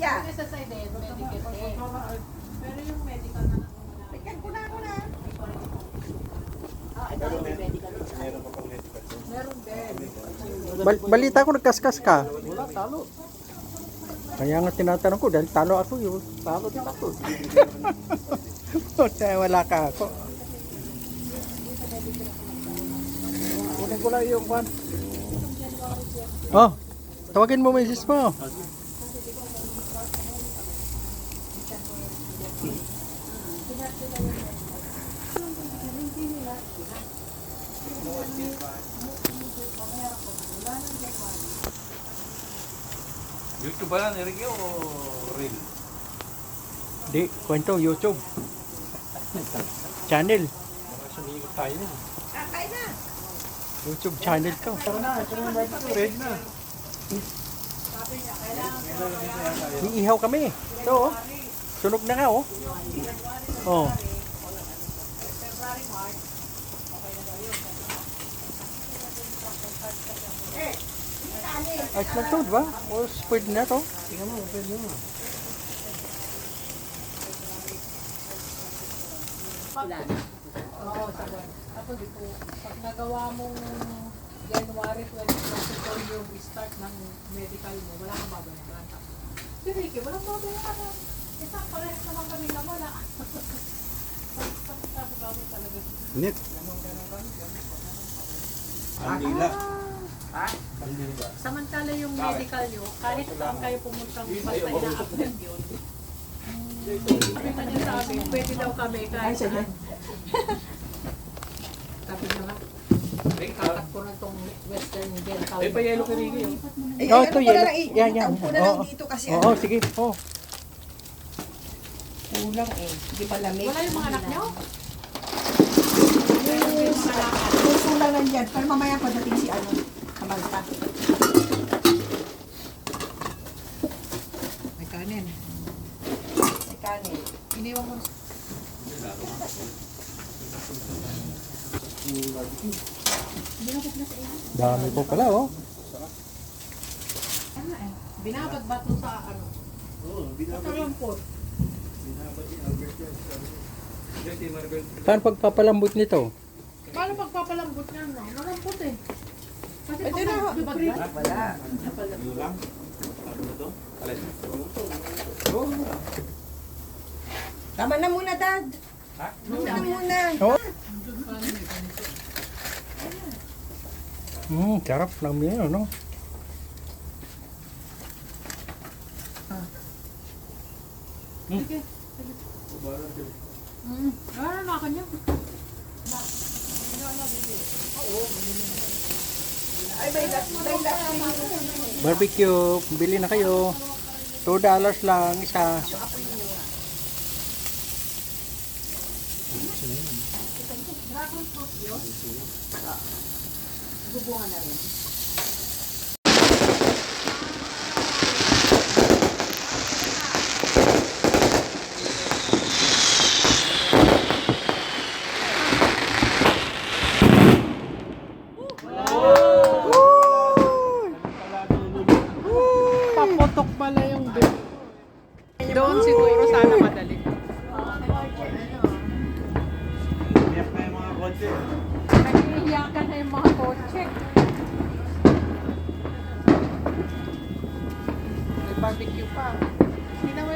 Iya. Sa side eh, medical eh. Pero yung medical na naman. Bigyan ko na ako na. Ah, ito yung medical. Meron pa pang medical. Meron din. Balita ko nagkaskas ka. Wala, talo. Kaya nga tinatanong ko dahil talo ako yun. Talo din ako. Wala ka ako. Kunin ko lang yung kwan. Oh, tawagin mo misis mo. YouTube ba yan, Enrique, o Reel? Di, kwento, YouTube. Channel. Mga sumigot tayo na. Kain na. YouTube channel to. Tara na, ito na yung barbecue. Red na. Iihaw kami. Ito oh. Sunog na nga oh. Oh. Ayos lang to, diba? O, pwede na to. Tingnan mo, pwede mo. Oo, sa buwan. Ako dito, pag nagawa mong January 2024 yung start ng medical mo, wala kang babayaran. Si Ricky, walang babayaran. Isa, parehas naman kami na wala. Pagkakabawit talaga. Net. Andila. Andila. Samantala yung medical nyo, kahit saan kayo pumuntang basta ina-attend yun. Sabi pa niya sa amin, pwede daw kami kahit saan. Sabi niya nga, tatakbo na itong Western Dental. Ay, pa-yellow ka rin yun. Ay, Oh, ano ito ko yun. na lang, Yan, yan. itaupo na lang Oo. dito kasi Oo, ano, sige. Oh. kulang eh. Hindi pa lamig. Wala yung mga anak nyo? Puso lang nandyan. Pero mamaya pagdating si ano, Kamalta. May kanin. May kanin. Iniwan mo. Dami po pala oh. Ano eh? Binabad ba ito sa ano? Oo, Sa lampot. Binabat ni Albert yan. Kasi Marvel. Paano pagpapalambot nito? Paano pagpapalambot niya no? Malampot eh. Kasi Ito pag na, nagbibat- wala. Ano lang? Ano na to? Alin? Tama na muna, Dad. Ha? Tama na muna. Oh. Sarap lang yan, ano? Sige. Ano na kanya? Ay, may last. Barbecue, bili na kayo. $2 lang isa. Dragon fruit yun? Gubuhan na rin. Paputok pala yung doon. Doon siguro sana madali. Iyak na yung mga kotse. Nag-iiyakan na yung mga kotse. May barbecue pa. Hindi naman